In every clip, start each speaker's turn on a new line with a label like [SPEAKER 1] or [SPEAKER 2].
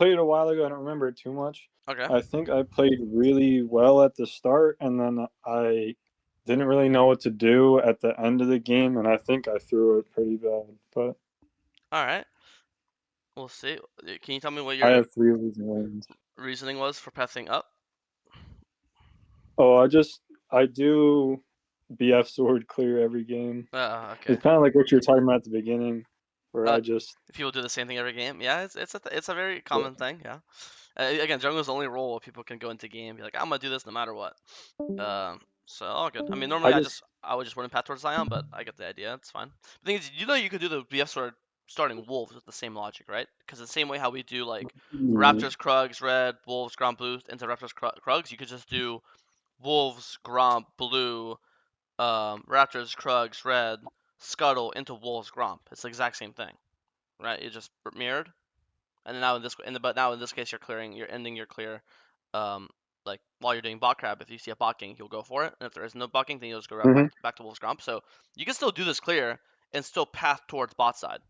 [SPEAKER 1] played it a while ago. I don't remember it too much.
[SPEAKER 2] Okay.
[SPEAKER 1] I think I played really well at the start, and then I didn't really know what to do at the end of the game, and I think I threw it pretty bad. But
[SPEAKER 2] All right. We'll see. Can you tell me what
[SPEAKER 1] I
[SPEAKER 2] your
[SPEAKER 1] have 3 losing wins.
[SPEAKER 2] reasoning was for pathing up?
[SPEAKER 1] Oh, I do BF sword clear every game.
[SPEAKER 2] Okay.
[SPEAKER 1] It's kind of like what you were talking about at the beginning, where
[SPEAKER 2] Uh,
[SPEAKER 1] I just
[SPEAKER 2] People do the same thing every game. Yeah, it's a very common thing. Yeah. Again, jungle is the only role where people can go into game and be like, I'm gonna do this no matter what. So all good. I mean, normally
[SPEAKER 1] I just
[SPEAKER 2] I would just wouldn't path towards Zion, but I get the idea. It's fine. The thing is, you could do the BF sword starting wolves with the same logic, right? Because the same way how we do like Raptors, Krugs, red, wolves, Gromp, blue into Raptors, Krugs, you could just do wolves, Gromp, blue, Raptors, Krugs, red, Scuttle into wolves, Gromp. It's the exact same thing, right? It just mirrored. And now but now in this case, you're ending your clear, um, like while you're doing bot crab. If you see a bot gank, you'll go for it. And if there is no bot gank, then you'll just go right
[SPEAKER 1] Mhm.
[SPEAKER 2] back to Wolf's Gromp. So you can still do this clear and still path towards bot side.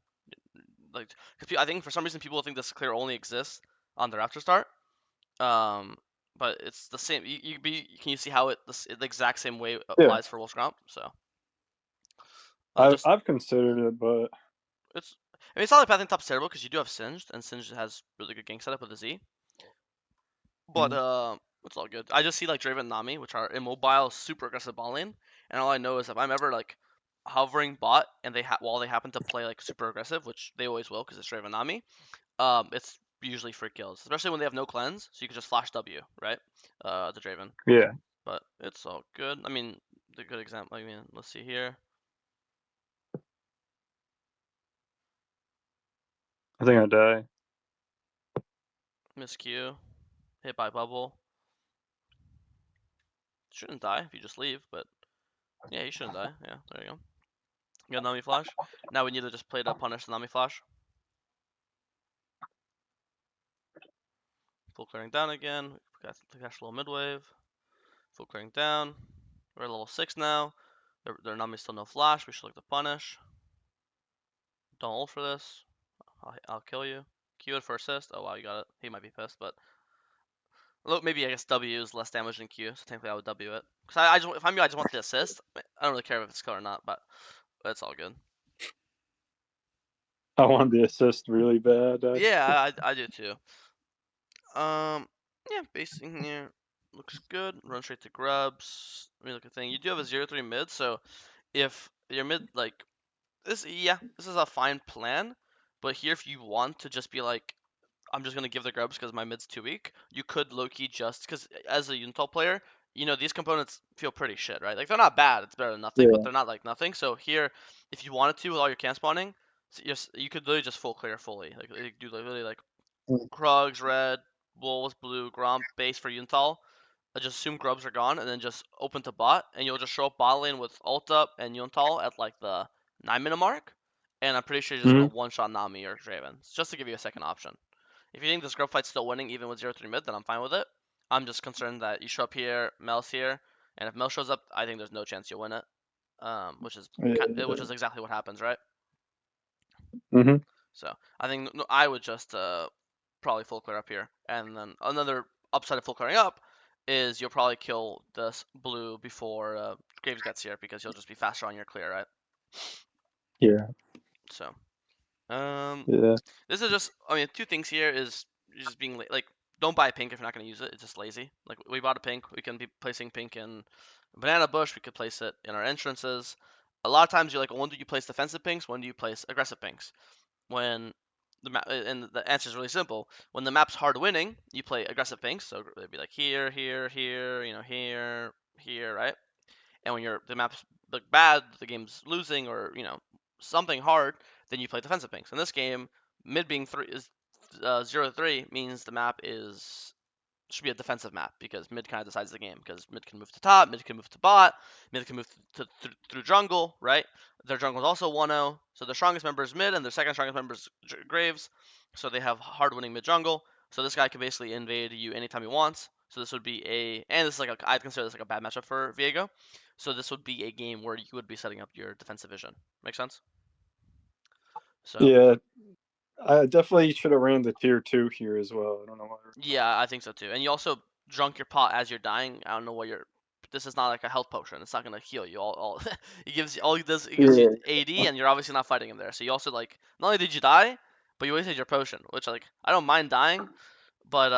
[SPEAKER 2] Like, cause I think for some reason people think this clear only exists on their after start. Um, but it's the same. Can you see how the exact same way
[SPEAKER 1] Yeah,
[SPEAKER 2] applies for Wolf's Gromp? So
[SPEAKER 1] I've
[SPEAKER 2] just
[SPEAKER 1] I've considered it, but
[SPEAKER 2] I mean, it's not like pathing top's terrible because you do have Singed, and Singed has really good gank setup with a Z. But
[SPEAKER 1] Mhm.
[SPEAKER 2] it's all good. I just see like Draven and Nami, which are immobile, super aggressive ball lane, and all I know is if I'm ever like hovering bot and while they happen to play like super aggressive, which they always will because it's Draven and Nami, it's usually free kills, especially when they have no cleanse, so you can just flash W, right? The Draven.
[SPEAKER 1] Yeah,
[SPEAKER 2] But it's all good. I mean, the good example. I mean, let's see here.
[SPEAKER 1] I think I die.
[SPEAKER 2] Miss Q, hit by bubble. Shouldn't die if you just leave, but yeah, you shouldn't die. Yeah, there you go. You got Nami flash. Now we need to just play to punish the Nami flash. Full clearing down again. We got the cash little midwave. Full clearing down. We're at level 6 now. Their Nami's still no flash. We should look to punish. Don't ult for this. I'll kill you. Q it for assist. Oh wow, you got it. He might be pissed, but look, maybe I guess W is less damage than Q, so technically I would W it. Cause I just if I'm you, I just want the assist. I don't really care if it's kill or not, but it's all good.
[SPEAKER 1] I wanted the assist really bad,
[SPEAKER 2] Yeah,
[SPEAKER 1] actually.
[SPEAKER 2] I do too. Yeah, basing here looks good. Run straight to grubs. Let me look at the thing. You do have a 0-3 mid, so if your mid like this, yeah, this is a fine plan. But here, if you want to just be like, I'm just gonna give the grubs because my mid's too weak, you could low key just because as a Unital player, these components feel pretty shit, right? Like they're not bad, it's better than nothing, but
[SPEAKER 1] Yeah.
[SPEAKER 2] they're not like nothing. So here, if you wanted to with all your can spawning, you could literally just full clear fully. Like you do literally like Krugs red, Wolves blue, Gromp base for Unital. Just assume grubs are gone and then just open to bot and you'll just show up bot lane with ult up and Yuntal at like the 9-minute mark. And I'm pretty sure you're just
[SPEAKER 1] Hmm.
[SPEAKER 2] gonna one shot Nami or Draven. Just to give you a second option. If you think this grub fight's still winning even with 0-3 mid, then I'm fine with it. I'm just concerned that you show up here, Mel's here, and if Mel shows up, I think there's no chance you'll win it. Which is exactly what happens, right?
[SPEAKER 1] Hmm.
[SPEAKER 2] So I think I would just probably full clear up here, and then another upside of full clearing up is you'll probably kill this blue before Graves gets here because you'll just be faster on your clear, right?
[SPEAKER 1] Yeah.
[SPEAKER 2] So um,
[SPEAKER 1] Yeah.
[SPEAKER 2] this is just I mean two things here is just being like don't buy pink if you're not going to use it. It's just lazy. Like we bought a pink, we can be placing pink in banana bush. We could place it in our entrances. A lot of times you're like, well, when do you place defensive pinks? When do you place aggressive pinks? When the map and the answer is really simple. When the map's hard winning, you play aggressive pinks, so it'd be like here, here, here, here, here, right? And when the map's look bad, the game's losing, or something hard, then you play defensive pinks. In this game, mid being 0-3 means the map should be a defensive map because mid kind of decides the game because mid can move to top, mid can move to bot, mid can move through jungle, right? Their jungle is also 1-0, so the strongest member is mid and their second strongest member is Graves, so they have hard winning mid jungle. So this guy can basically invade you anytime he wants. So this would be and this is like I'd consider this like a bad matchup for Viego. So this would be a game where you would be setting up your defensive vision. Make sense? So
[SPEAKER 1] Yeah. I definitely should have ran the tier 2 here as well. I don't know why.
[SPEAKER 2] Yeah, I think so too. And you also drunk your pot as you're dying. I don't know what you're. This is not like a health potion. It's not gonna heal you. All it gives you all it does. It gives you
[SPEAKER 1] Yeah.
[SPEAKER 2] AD, and you're obviously not fighting him there. So you also like not only did you die, but you wasted your potion. Which like I don't mind dying, but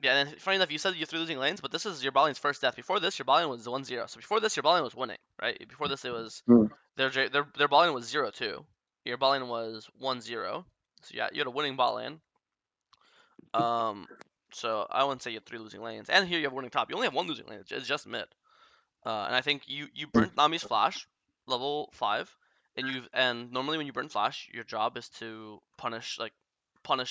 [SPEAKER 2] yeah. And then, funny enough, you said you're through losing lanes, but this is your Balian's first death. Before this, your Balian was 1-0. So before this, your Balian was winning, right? Before this, it was
[SPEAKER 1] Mm.
[SPEAKER 2] their Balian was 0-2. Your Balian was 1-0. So yeah, you had a winning Balian. Um, so I wouldn't say you have three losing lanes. And here you have winning top. You only have one losing lane. It's just mid. And I think you
[SPEAKER 1] Mm.
[SPEAKER 2] burnt Nami's flash, level 5, and normally when you burn flash, your job is to punish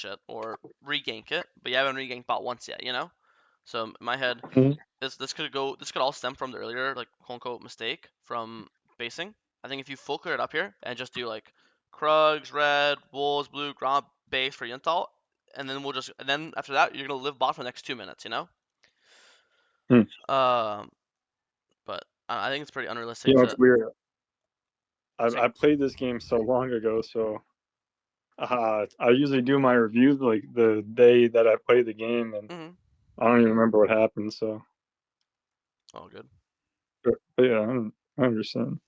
[SPEAKER 2] it or regank it, but you haven't reganked bot once yet, you know. So in my head,
[SPEAKER 1] Mm.
[SPEAKER 2] this could all stem from the earlier like quote unquote mistake from basing. I think if you full clear it up here and just do like Krugs, red, wolves, blue, ground base for Yuntal, and then after that you're gonna live bot for the next 2 minutes, you know.
[SPEAKER 1] Mm.
[SPEAKER 2] Um, but I think it's pretty unrealistic
[SPEAKER 1] You know, it's
[SPEAKER 2] to
[SPEAKER 1] weird.
[SPEAKER 2] say.
[SPEAKER 1] I played this game so long ago, so I usually do my reviews like the day that I play the game, and
[SPEAKER 2] Mm-hmm.
[SPEAKER 1] I don't even remember what happened. So,
[SPEAKER 2] Oh, good.
[SPEAKER 1] but yeah, I understand.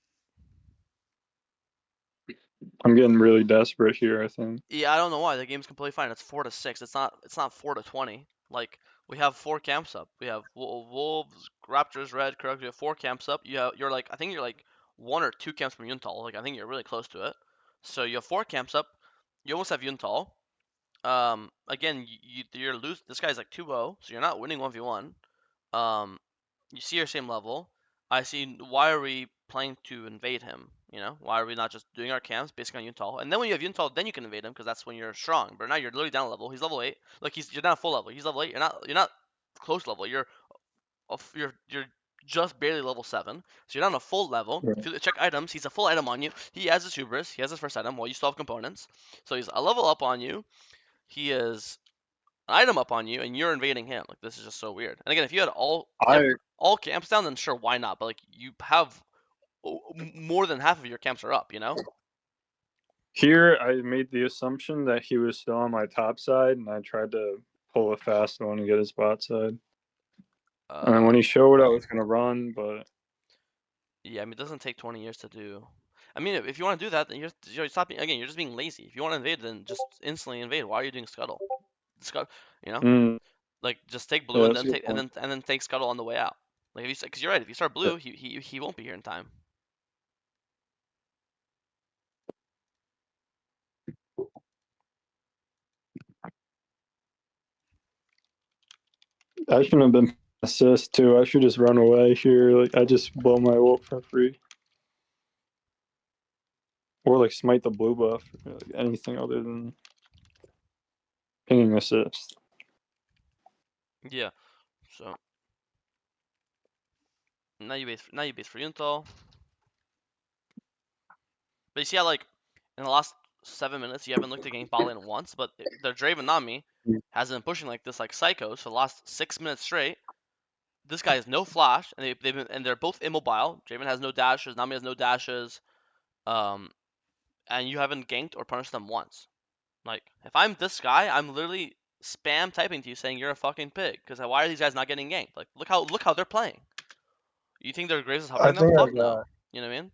[SPEAKER 1] I'm getting really desperate here. I think.
[SPEAKER 2] Yeah, I don't know why the game's completely fine. It's 4-6. It's not 4-20. Like we have four camps up. We have wolves, raptors, red, Krugs. We have four camps up. You're like I think you're like one or two camps from Yuntal. Like I think you're really close to it. So you have four camps up. You almost have Yuntal. Again, you're lose. This guy's like 2-0, so you're not winning 1v1. Um, you see your same level. I see. Why are we playing to invade him? You know, why are we not just doing our camps based on Yuntal? And then when you have Yuntal, then you can invade him because that's when you're strong. But now you're literally down a level. He's level 8. Look, you're not full level. He's level 8. You're not close level. You're just barely level 7. So you're not on a full level.
[SPEAKER 1] Yeah.
[SPEAKER 2] If you check items, he's a full item on you. He has his hubris. He has his first item. While you still have components. So he's a level up on you. He is an item up on you and you're invading him. Like this is just so weird. And again, if you have
[SPEAKER 1] I
[SPEAKER 2] all camps down, then sure, why not? But like you have more than half of your camps are up. You know.
[SPEAKER 1] Here I made the assumption that he was still on my top side, and I tried to pull a fast one and get his bot side. And then
[SPEAKER 2] Uh,
[SPEAKER 1] when he showed, I was gonna run, but
[SPEAKER 2] yeah. I mean, it doesn't take 20 years to do. I mean, if you want to do that, then you're stopping again. You're just being lazy. If you want to invade, then just instantly invade. Why are you doing scuttle? Scuttle, you know,
[SPEAKER 1] mm,
[SPEAKER 2] like just take blue
[SPEAKER 1] yeah,
[SPEAKER 2] and
[SPEAKER 1] that's
[SPEAKER 2] then
[SPEAKER 1] a good
[SPEAKER 2] take
[SPEAKER 1] point.
[SPEAKER 2] and then take scuttle on the way out. Like if you because you're right. If you start
[SPEAKER 1] Yeah.
[SPEAKER 2] blue, he won't be here in time.
[SPEAKER 1] I shouldn't have been assist too. I should just run away here. Like I just blow my ult for free, or like smite the blue buff, or like anything other than pinging assist.
[SPEAKER 2] Yeah. So now you base for Yuntal. But you see how like in the last 7 minutes you haven't looked at getting Ballin once, but their Draven Nami has been pushing like this like psychos for the last 6 minutes straight. This guy has no flash, and they're both immobile. Draven has no dashes, Nami has no dashes, um, and you haven't ganked or punished them once. Like if I'm this guy, I'm literally spam typing to you saying you're a fucking pig because why are these guys not getting ganked? Like look how they're playing. You think their Graves is
[SPEAKER 1] I
[SPEAKER 2] hovering them?
[SPEAKER 1] think
[SPEAKER 2] Fuck no. You know what I mean?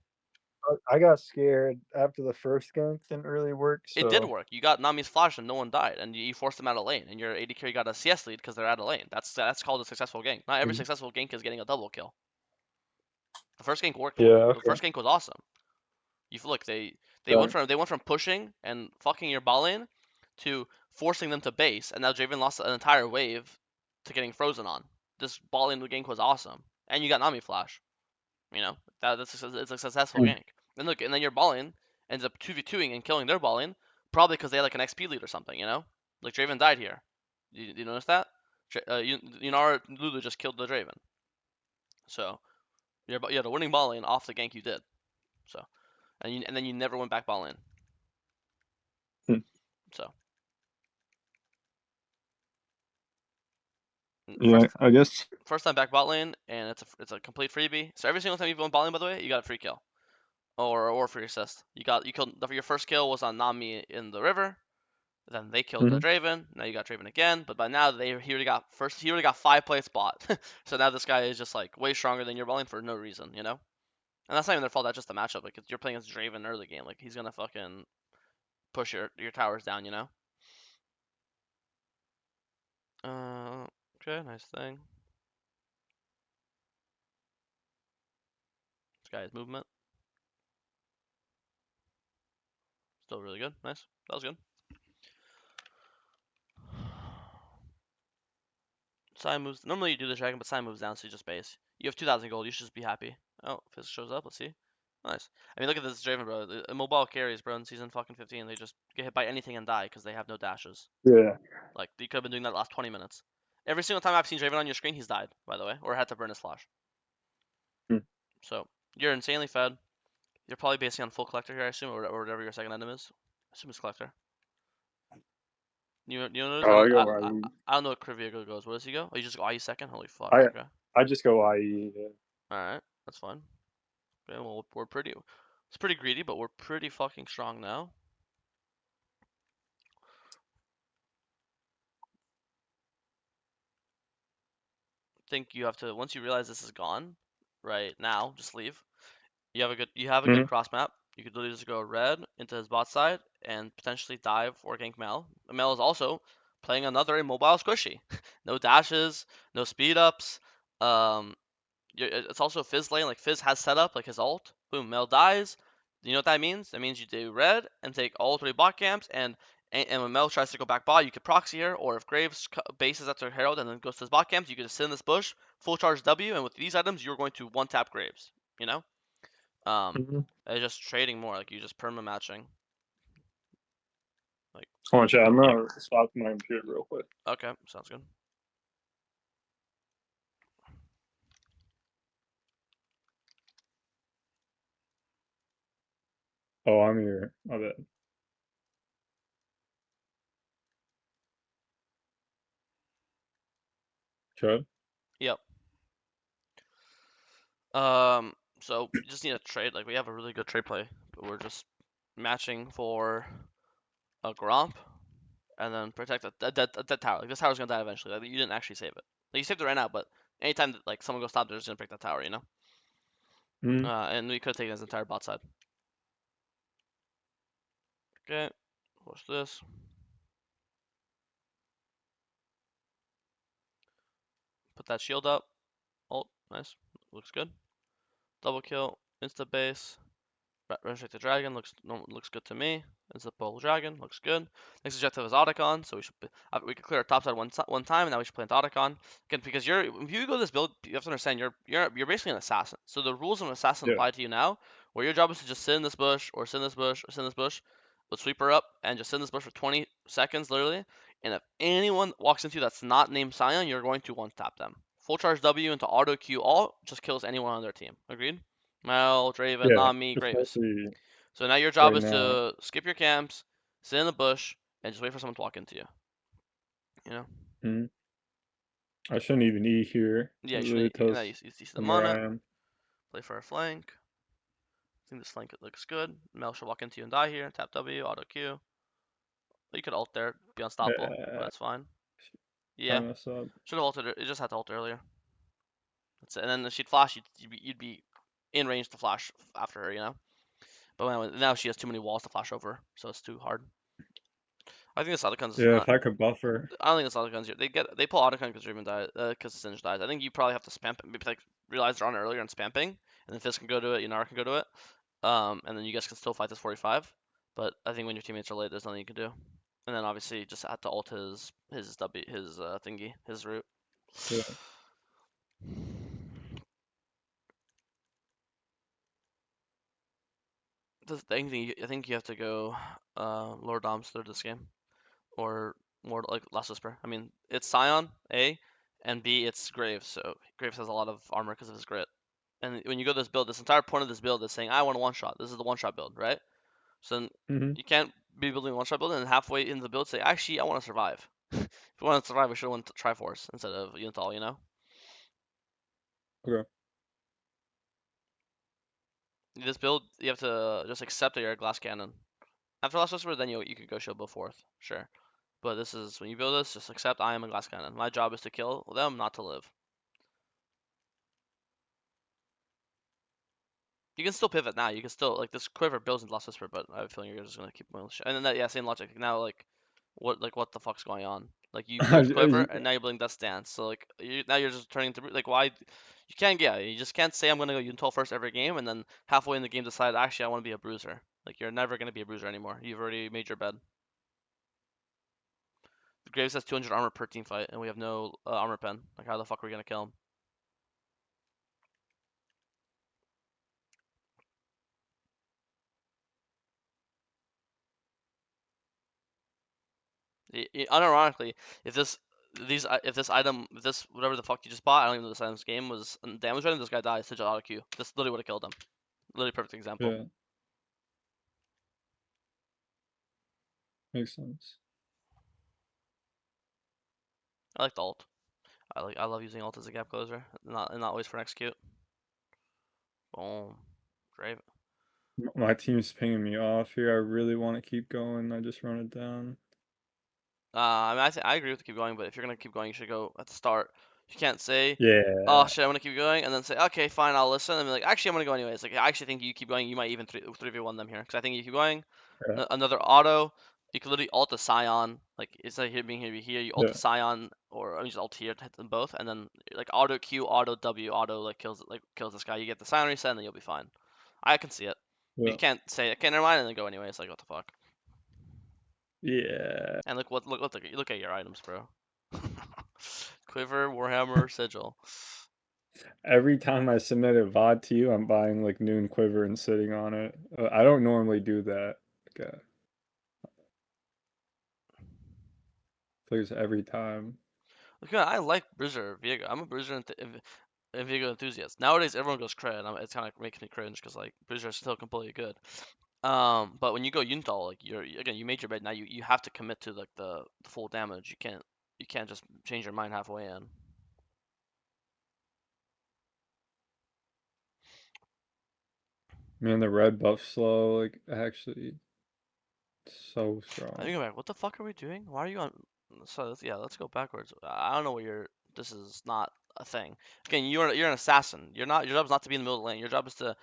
[SPEAKER 1] I got scared after the first gank didn't really work.
[SPEAKER 2] It did
[SPEAKER 1] So
[SPEAKER 2] work. You got Nami's flash and no one died, and you forced them out of lane, and your AD carry got a CS lead because they're out of lane. That's called a successful gank. Not every successful gank is getting a double kill. The first gank worked for him.
[SPEAKER 1] yeah,
[SPEAKER 2] The
[SPEAKER 1] okay.
[SPEAKER 2] first gank was awesome. You look,
[SPEAKER 1] Right.
[SPEAKER 2] they went from pushing and fucking your ball lane to forcing them to base, and now Draven lost an entire wave to getting frozen on. This ball lane gank was awesome, and you got Nami flash. You know it's a successful
[SPEAKER 1] Mm.
[SPEAKER 2] gank. Then look, and then your balling ends up 2v2ing and killing their balling, probably because they had like an XP lead or something. You know, like Draven died here. You notice that? Our Lulu just killed the Draven. So you had a winning balling off the gank you did. So and then you never went back balling.
[SPEAKER 1] Mm.
[SPEAKER 2] So
[SPEAKER 1] Yeah, I guess.
[SPEAKER 2] first time back bot lane, and it's a complete freebie. So every single time you've won bot lane, by the way, you got a free kill or free assist. You killed your first kill was on Nami in the river. Then they killed the
[SPEAKER 1] Hmm.
[SPEAKER 2] Draven. Now you got Draven again, but by now he already got 5 plates bought. So now this guy is just like way stronger than your botlane for no reason, you know? And that's not even their fault. That's just the matchup. Like you're playing against Draven early game, like he's gonna fucking push your towers down, you know? Uh, okay, nice thing. This guy's movement still really good. Nice. That was good. Sai moves. Normally you do the dragon, but Sai moves down, so you just base. You have 2,000 gold. You should just be happy. Oh, Fizz shows up. Let's see. Nice. I mean, look at this Draven, bro. The mobile carries, bro, in season fucking 15. They just get hit by anything and die because they have no dashes.
[SPEAKER 1] Yeah.
[SPEAKER 2] Like, you could have been doing that the last 20 minutes. Every single time I've seen Draven on your screen, he's died, by the way, or had to burn his flash.
[SPEAKER 1] Hmm.
[SPEAKER 2] So, you're insanely fed. You're probably basing on full collector here, I assume, or whatever your second item is. I assume it's collector. You notice?
[SPEAKER 1] Oh, I go IE.
[SPEAKER 2] I don't know what Viego goes. What does he go? Oh, you just go IE second? Holy fuck.
[SPEAKER 1] I
[SPEAKER 2] Okay.
[SPEAKER 1] I just go IE. Yeah.
[SPEAKER 2] Alright. That's fine. Okay, well, we're pretty. It's pretty greedy, but we're pretty fucking strong now. Think you have to once you realize this is gone, right now, just leave. You have a good
[SPEAKER 1] Hmm.
[SPEAKER 2] cross map. You could literally just go red into his bot side and potentially dive or gank Mel. Mel is also playing another immobile squishy. No dashes, no speed ups. Um, it's also Fizz lane. Like Fizz has set up like his ult. Boom, Mel dies. You know what that means? That means you do red and take all 3 bot camps, and when Mel tries to go back bot, you could proxy her, or if Graves bases after Herald and then goes to his bot camps, you could just sit in this bush, full charge W, and with these items, you're going to one tap Graves. You know?
[SPEAKER 1] Hmm.
[SPEAKER 2] It's just trading more, like you just perma matching. Like,
[SPEAKER 1] Hold on, chat. I'm gonna stop my computer real quick.
[SPEAKER 2] okay, sounds good.
[SPEAKER 1] Oh, I'm here. My bad. Chad?
[SPEAKER 2] Yep. So you just need a trade. Like we have a really good trade play, but we're just matching for a Gromp and then protect a dead tower. Like this tower's gonna die eventually. Like you didn't actually save it. Like you saved it right now, but anytime that like someone goes top, they're just gonna break that tower, you know.
[SPEAKER 1] Hmm.
[SPEAKER 2] And we could have taken his entire bot side. Okay, push this. Put that shield up. Oh, nice. Looks good. Double kill. Insta base. Resurrect the dragon looks good to me. It's a bowl dragon, looks good. Next objective is Otacon, so we could clear our top side one time, and now we should plant Otacon again because if you go this build, you have to understand you're basically an assassin. So the rules of an assassin
[SPEAKER 1] Yeah.
[SPEAKER 2] apply to you now, where your job is to just sit in this bush or sit in this bush or sit in this bush, with sweeper up and just sit in this bush for 20 seconds literally. And if anyone walks into you that's not named Scion, you're going to one tap them. Full charge W into auto Q all just kills anyone on their team. Agreed? Mel, Draven,
[SPEAKER 1] Yeah.
[SPEAKER 2] Nami, Graves.
[SPEAKER 1] Especially
[SPEAKER 2] So now your job
[SPEAKER 1] right
[SPEAKER 2] is
[SPEAKER 1] now.
[SPEAKER 2] to skip your camps, sit in the bush, and just wait for someone to walk into you. You know?
[SPEAKER 1] Hmm. I shouldn't even eat here.
[SPEAKER 2] Yeah,
[SPEAKER 1] It
[SPEAKER 2] you
[SPEAKER 1] really
[SPEAKER 2] shouldn't. You
[SPEAKER 1] tells
[SPEAKER 2] see them
[SPEAKER 1] them
[SPEAKER 2] on
[SPEAKER 1] where
[SPEAKER 2] it.
[SPEAKER 1] I am.
[SPEAKER 2] Play for a flank. I think this flank looks good. Mel should walk into you and die here. Tap W, auto Q. You could ult there, be unstoppable, but
[SPEAKER 1] Yeah.
[SPEAKER 2] that's fine.
[SPEAKER 1] I
[SPEAKER 2] Yeah,
[SPEAKER 1] mess up.
[SPEAKER 2] should have ulted. It just had to ult earlier. That's it. And then if she'd flash, you'd be in range to flash after her. You know. But now she has too many walls to flash over, so it's too hard. I think this Otacons
[SPEAKER 1] Yeah, if I could buffer.
[SPEAKER 2] I don't think it's Otacons here. They pull Otacon because Draven dies, because Singe dies. I think you probably have to spam maybe like realize they're on earlier and spam ping, and then Fizz can go to it, Yunara can go to it, and then you guys can still fight this 45. But I think when your teammates are late, there's nothing you can do. And then obviously you just have to ult his thingy, his root.
[SPEAKER 1] Yeah.
[SPEAKER 2] I think you have to go Lord Doms through this game, or more like Last Whisper. I mean, it's Scion A, and B it's Graves. So Graves has a lot of armor because of his grit. And when you go to this build, this entire point of this build is saying, I want a one shot. This is the one shot build, right? So then
[SPEAKER 1] Hmm.
[SPEAKER 2] you can't be building a one shot build and then halfway into the build say, actually, I want to survive. If you want to survive, we should have went to Triforce instead of Unital, you know?
[SPEAKER 1] Okay.
[SPEAKER 2] This build, you have to just accept that you're a glass cannon After Last Whisper, then you could go Showbow fourth, sure. But this is when you build this, just accept I am a glass cannon. My job is to kill them, not to live. You can still pivot now. You can still like this quiver builds into Lost Whisper, but I have a feeling you're just gonna keep going. And then that, yeah, same logic. Now what the fuck's going on? Like you build quiver and now you're building Death Dance. So like now you're just turning to like why you can't you just can't say I'm gonna go Yuntal first every game and then halfway in the game decide actually I want to be a bruiser. Like you're never gonna be a bruiser anymore. You've already made your bed. Graves has 200 armor per team fight and we have no armor pen. Like how the fuck are we gonna kill him? Unironically, if this item this whatever the fuck you just bought, I don't even know this item's game was damage item, this guy dies to auto Q. This literally would have killed him. Literally perfect example.
[SPEAKER 1] Yeah, makes sense.
[SPEAKER 2] I like the ult. I love using ult as a gap closer, not always for an execute. Boom. Great.
[SPEAKER 1] My team's pinging me off here. I really want to keep going. I just run it down.
[SPEAKER 2] I mean, I agree with the keep going, but if you're gonna keep going, you should go at the start. You can't say, "Oh
[SPEAKER 1] Yeah,
[SPEAKER 2] shit, I'm gonna keep going," and then say, "Okay, fine, I'll listen," and be like, "Actually, I'm gonna go anyways." Like, I actually think you keep going, you might even 3v1 them here, because I think you keep going.
[SPEAKER 1] yeah,
[SPEAKER 2] Another auto, you could literally ult a Scion. Like, instead of here being here, you ult a
[SPEAKER 1] yeah,
[SPEAKER 2] Scion, or I mean, just ult here to hit them both, and then like auto Q, auto W, auto kills this guy. You get the Scion reset, and then you'll be fine. I can see it. But you
[SPEAKER 1] yeah,
[SPEAKER 2] can't say, "Okay, never mind," and then go anyways. Like, what the fuck?
[SPEAKER 1] yeah.
[SPEAKER 2] And look at your items, bro. Quiver, Warhammer, Sigil.
[SPEAKER 1] Every time I submit a VOD to you, I'm buying like Noon Quiver and sitting on it. I don't normally do that. Like, plays every time.
[SPEAKER 2] Look, I like Bruiser Viego. I'm a Bruiser and Viego enthusiast. Nowadays, everyone goes crit, and it kind of makes me cringe because like Bruiser is still completely good. But when you go Yuntal, like you made your bed. Now you have to commit to like the full damage. You can't just change your mind halfway in.
[SPEAKER 1] Man, the red buff slow, like actually so
[SPEAKER 2] I
[SPEAKER 1] strong.
[SPEAKER 2] think about what the fuck are we doing? Why are you on? So yeah, let's go backwards. I don't know what you're. This is not a thing. Again, you're an assassin. You're not. Your job is not to be in the middle of the lane. Your job is to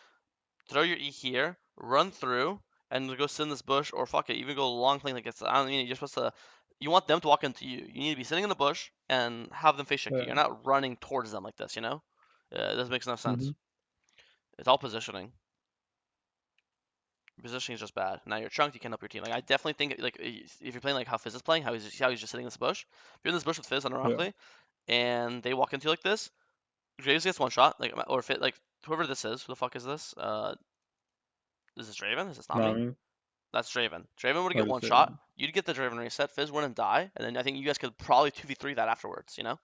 [SPEAKER 2] throw your E here, run through, and go sit in this bush, or fuck it, even go long lane like it's. I don't mean you're supposed to. You want them to walk into you. You need to be sitting in the bush and have them face check you.
[SPEAKER 1] Yeah.
[SPEAKER 2] You're not running towards them like this. You know. This makes no
[SPEAKER 1] Hmm.
[SPEAKER 2] sense. It's all positioning. Positioning is just bad. Now you're chunked, you can't help your team. Like I definitely think like if you're playing like how Fizz is playing, how he's just sitting in this bush. If you're in this bush with Fizz
[SPEAKER 1] Yeah.
[SPEAKER 2] unironically, and they walk into you like this, Graves gets one shot. Like or if it like whoever this is, who the fuck is this? Is this Draven? Is this not me?
[SPEAKER 1] Nami
[SPEAKER 2] That's Draven. Draven would get
[SPEAKER 1] or
[SPEAKER 2] one
[SPEAKER 1] just
[SPEAKER 2] shot.
[SPEAKER 1] Raven.
[SPEAKER 2] You'd get the Draven reset. Fizz wouldn't die, and then I think you guys could probably 2v3 that afterwards. You know?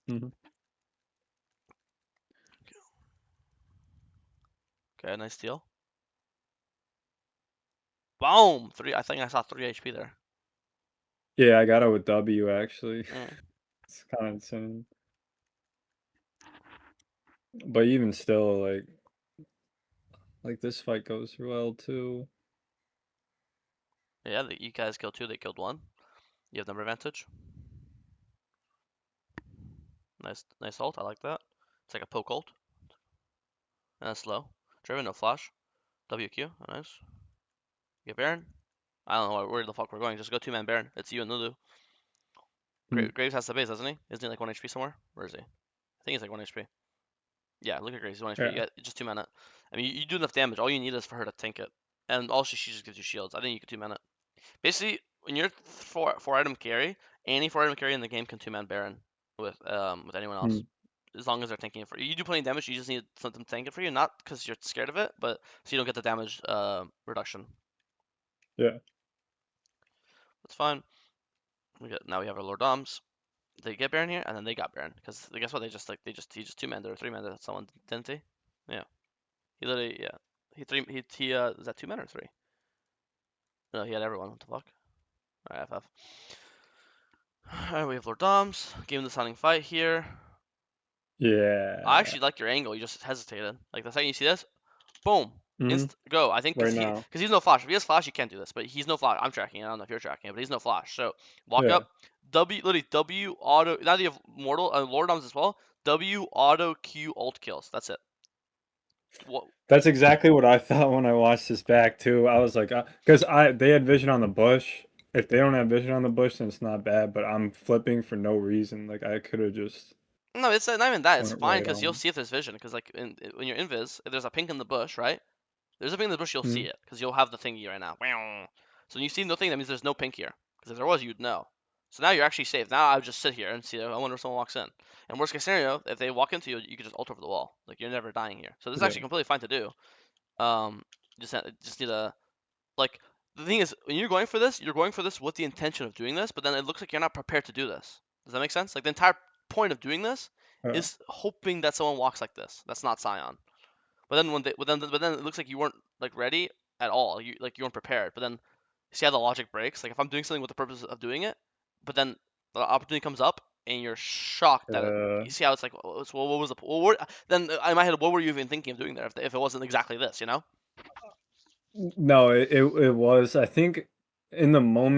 [SPEAKER 1] Hmm.
[SPEAKER 2] Okay, nice steal. Boom! Three. I think I saw 3 HP there.
[SPEAKER 1] Yeah, I got it with W actually.
[SPEAKER 2] Mm.
[SPEAKER 1] It's kind of insane. But even still, like this fight goes well too.
[SPEAKER 2] Yeah, you guys killed two. They killed one. You have number advantage. Nice ult. I like that. It's like a poke ult. And that's slow. Draven, no flash. WQ. Nice. Get Baron. I don't know where the fuck we're going. Just go two-man Baron. It's you and Lulu.
[SPEAKER 1] Hmm.
[SPEAKER 2] Graves has the base, doesn't he? Isn't he like 1 HP somewhere? Where is he? I think he's like 1 HP. Yeah, look at Graves. He's 1 HP.
[SPEAKER 1] Yeah.
[SPEAKER 2] Yeah, just 2 mana. I mean, you do enough damage. All you need is for her to tank it. And also, she just gives you shields. I think you could 2 mana. Basically, when you're four item carry, any 4 item carry in the game can 2-man Baron with anyone else.
[SPEAKER 1] Hmm.
[SPEAKER 2] As long as they're tanking it for you. You do plenty of damage, you just need something to tank it for you, not because you're scared of it, but so you don't get the damage reduction.
[SPEAKER 1] Yeah.
[SPEAKER 2] That's fine. Now we have our Lord Doms. They get Baron here, and then they got Baron. Because guess what? He just 2-man or 3-man someone, didn't he? Yeah. He literally yeah. He is that 2-man or 3? No, he had everyone. What the fuck? Alright, FF. Alright, we have Lord Doms. Give him the sounding fight here. I
[SPEAKER 1] Yeah.
[SPEAKER 2] actually like your angle. You just hesitated. Like the second you see this, boom.
[SPEAKER 1] Hmm.
[SPEAKER 2] Go. I think
[SPEAKER 1] Right now.
[SPEAKER 2] because he's no flash. If he has flash, you can't do this. But he's no flash. I'm tracking it. I don't know if you're tracking it, but he's no flash. So walk
[SPEAKER 1] Yeah.
[SPEAKER 2] up. Literally W auto. Now that you have mortal Lord Arms as well. W auto Q ult kills. That's it. What?
[SPEAKER 1] That's exactly what I thought when I watched this back too. I was like, because they had vision on the bush. If they don't have vision on the bush, then it's not bad. But I'm flipping for no reason. Like I could have just
[SPEAKER 2] No, it's not even that. It's
[SPEAKER 1] went
[SPEAKER 2] fine
[SPEAKER 1] right
[SPEAKER 2] because you'll
[SPEAKER 1] on.
[SPEAKER 2] see if there's vision. Because like when you're invis, if there's a pink in the bush, right? There's a pink in the bush, you'll see
[SPEAKER 1] Mm,
[SPEAKER 2] it because you'll have the thingy right now. So when you see nothing, that means there's no pink here. Because if there was, you'd know. So now you're actually safe. Now I would just sit here and see. I wonder if someone walks in. And worst case scenario, if they walk into you, you could just ult over the wall. Like you're never dying here. So this is
[SPEAKER 1] yeah.
[SPEAKER 2] actually completely fine to do. Um, just need a like. The thing is, when you're going for this with the intention of doing this, but then it looks like you're not prepared to do this. Does that make sense? Like the entire point of doing this
[SPEAKER 1] Uh,
[SPEAKER 2] is hoping that someone walks like this. That's not Scion. But then it looks like you weren't like ready at all. You weren't prepared. But then see how the logic breaks. Like if I'm doing something with the purpose of doing it, but then the opportunity comes up and you're shocked that
[SPEAKER 1] uh,
[SPEAKER 2] you see how it's like. Well, what was the then in my head? What were you even thinking of doing there if it wasn't exactly this? You know?
[SPEAKER 1] no, it was. I think in the moment.